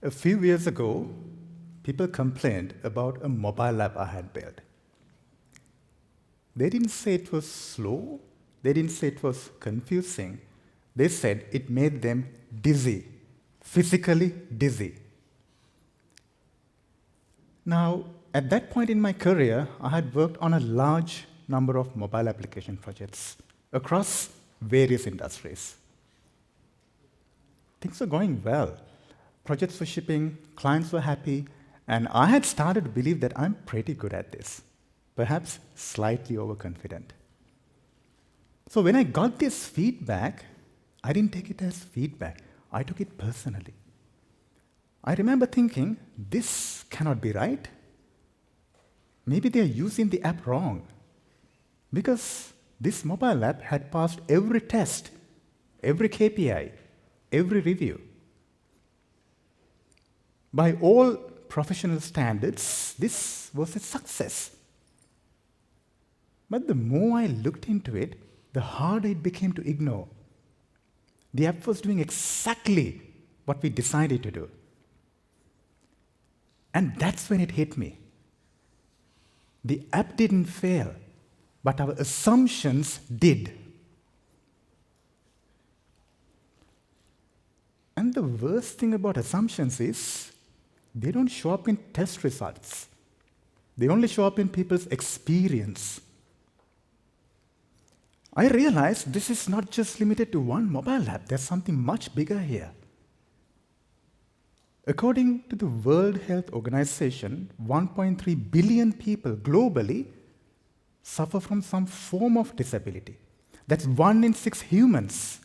A few years ago, people complained about a mobile app I had built. They didn't say it was slow, they didn't say it was confusing. They said it made them dizzy, physically dizzy. Now, at that point in my career, I had worked on a large number of mobile application projects across various industries. Things were going well. Projects were shipping, clients were happy, and I had started to believe that I'm pretty good at this, perhaps slightly overconfident. So when I got this feedback, I didn't take it as feedback. I took it personally. I remember thinking, this cannot be right. Maybe they're using the app wrong. Because this mobile app had passed every test, every KPI, every review. By all professional standards, this was a success. But the more I looked into it, the harder it became to ignore. The app was doing exactly what we decided to do. And that's when it hit me. The app didn't fail, but our assumptions did. And the worst thing about assumptions is, they don't show up in test results. They only show up in people's experience. I realized this is not just limited to one mobile app. There's something much bigger here. According to the World Health Organization, 1.3 billion people globally suffer from some form of disability. That's 1 in 6 humans.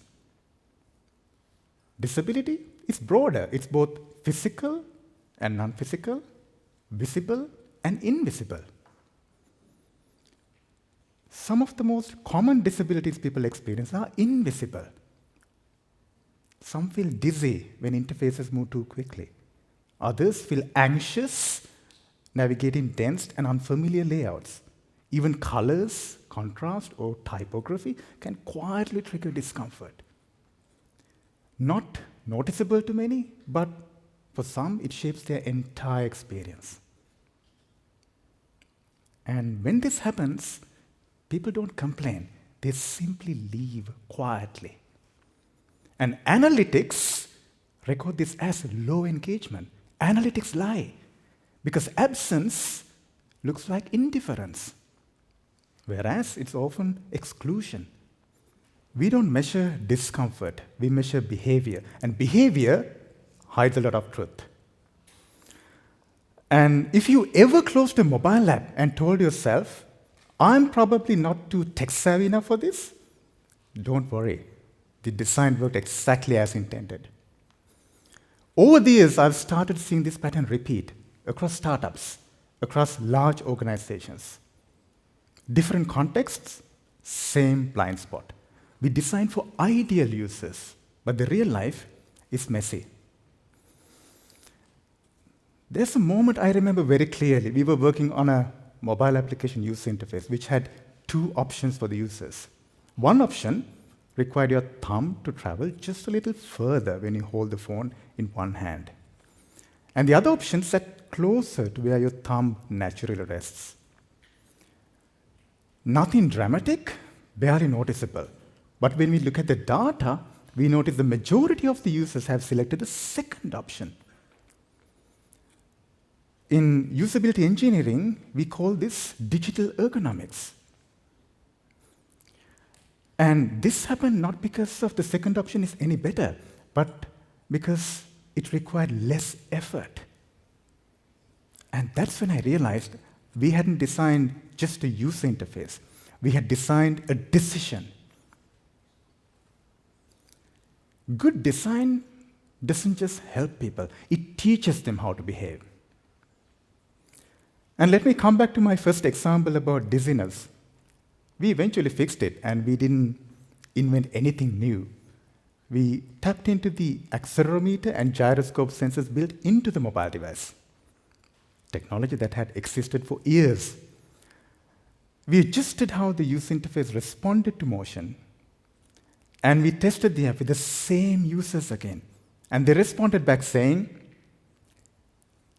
Disability is broader. It's both physical and non-physical, visible and invisible. Some of the most common disabilities people experience are invisible. Some feel dizzy when interfaces move too quickly. Others feel anxious navigating dense and unfamiliar layouts. Even colors, contrast, or typography can quietly trigger discomfort. Not noticeable to many, but for some, it shapes their entire experience. And when this happens, people don't complain. They simply leave quietly. And analytics record this as low engagement. Analytics lie, because absence looks like indifference, whereas it's often exclusion. We don't measure discomfort, we measure behavior, and behavior hides a lot of truth. And if you ever closed a mobile app and told yourself, I'm probably not too tech-savvy enough for this, don't worry. The design worked exactly as intended. Over the years, I've started seeing this pattern repeat across startups, across large organizations. Different contexts, same blind spot. We design for ideal users, but the real life is messy. There's a moment I remember very clearly. We were working on a mobile application user interface, which had 2 options for the users. One option required your thumb to travel just a little further when you hold the phone in one hand. And the other option sat closer to where your thumb naturally rests. Nothing dramatic, barely noticeable. But when we look at the data, we notice the majority of the users have selected the second option. In usability engineering, we call this digital ergonomics. And this happened not because of the second option is any better, but because it required less effort. And that's when I realized we hadn't designed just a user interface. We had designed a decision. Good design doesn't just help people, it teaches them how to behave. And let me come back to my first example about dizziness. We eventually fixed it, and we didn't invent anything new. We tapped into the accelerometer and gyroscope sensors built into the mobile device, technology that had existed for years. We adjusted how the user interface responded to motion, and we tested the app with the same users again. And they responded back saying,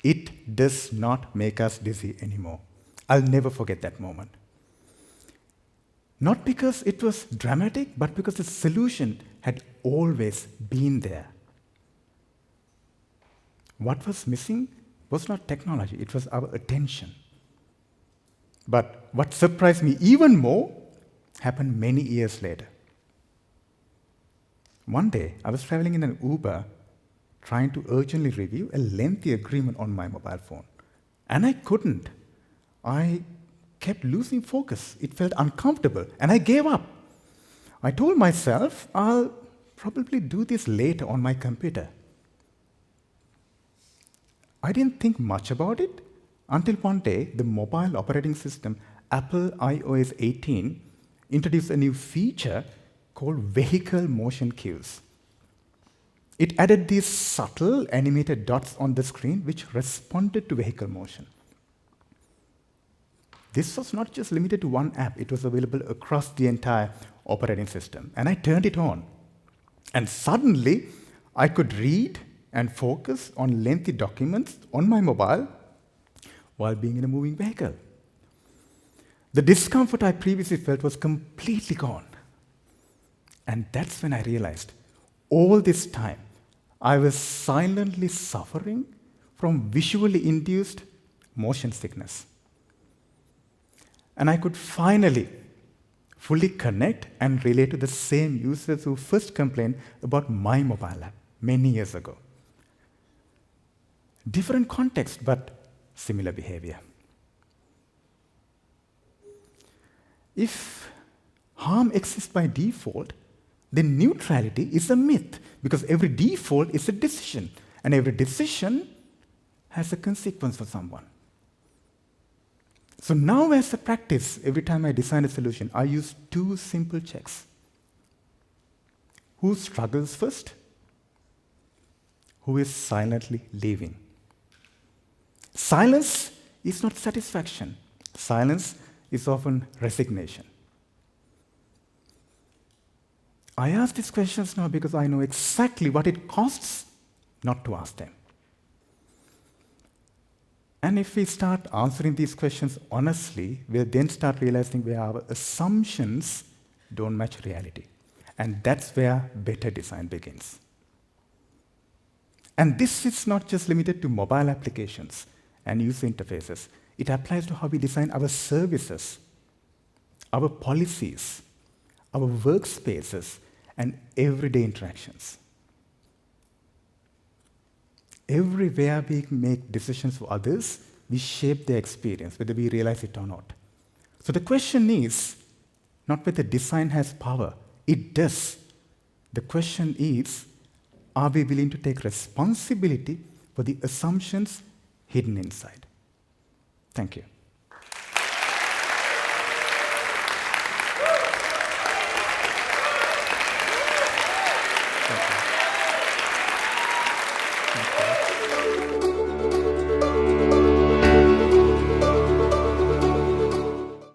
It does not make us dizzy anymore. I'll never forget that moment. Not because it was dramatic, but because the solution had always been there. What was missing was not technology, it was our attention. But what surprised me even more happened many years later. One day, I was traveling in an Uber, trying to urgently review a lengthy agreement on my mobile phone. And I couldn't. I kept losing focus. It felt uncomfortable, and I gave up. I told myself, I'll probably do this later on my computer. I didn't think much about it until one day the mobile operating system, Apple iOS 18, introduced a new feature called vehicle motion cues. It added these subtle animated dots on the screen which responded to vehicle motion. This was not just limited to one app, it was available across the entire operating system. And I turned it on. And suddenly, I could read and focus on lengthy documents on my mobile while being in a moving vehicle. The discomfort I previously felt was completely gone. And that's when I realized, all this time, I was silently suffering from visually induced motion sickness. And I could finally fully connect and relate to the same users who first complained about my mobile app many years ago. Different context, but similar behavior. If harm exists by default, then neutrality is a myth, because every default is a decision, and every decision has a consequence for someone. So now as a practice, every time I design a solution, I use two simple checks. Who struggles first? Who is silently leaving? Silence is not satisfaction. Silence is often resignation. I ask these questions now because I know exactly what it costs not to ask them. And if we start answering these questions honestly, we'll then start realizing where our assumptions don't match reality. And that's where better design begins. And this is not just limited to mobile applications and user interfaces. It applies to how we design our services, our policies, our workspaces, and everyday interactions. Everywhere we make decisions for others, we shape their experience, whether we realize it or not. So the question is not whether design has power. It does. The question is, are we willing to take responsibility for the assumptions hidden inside? Thank you. Thank you.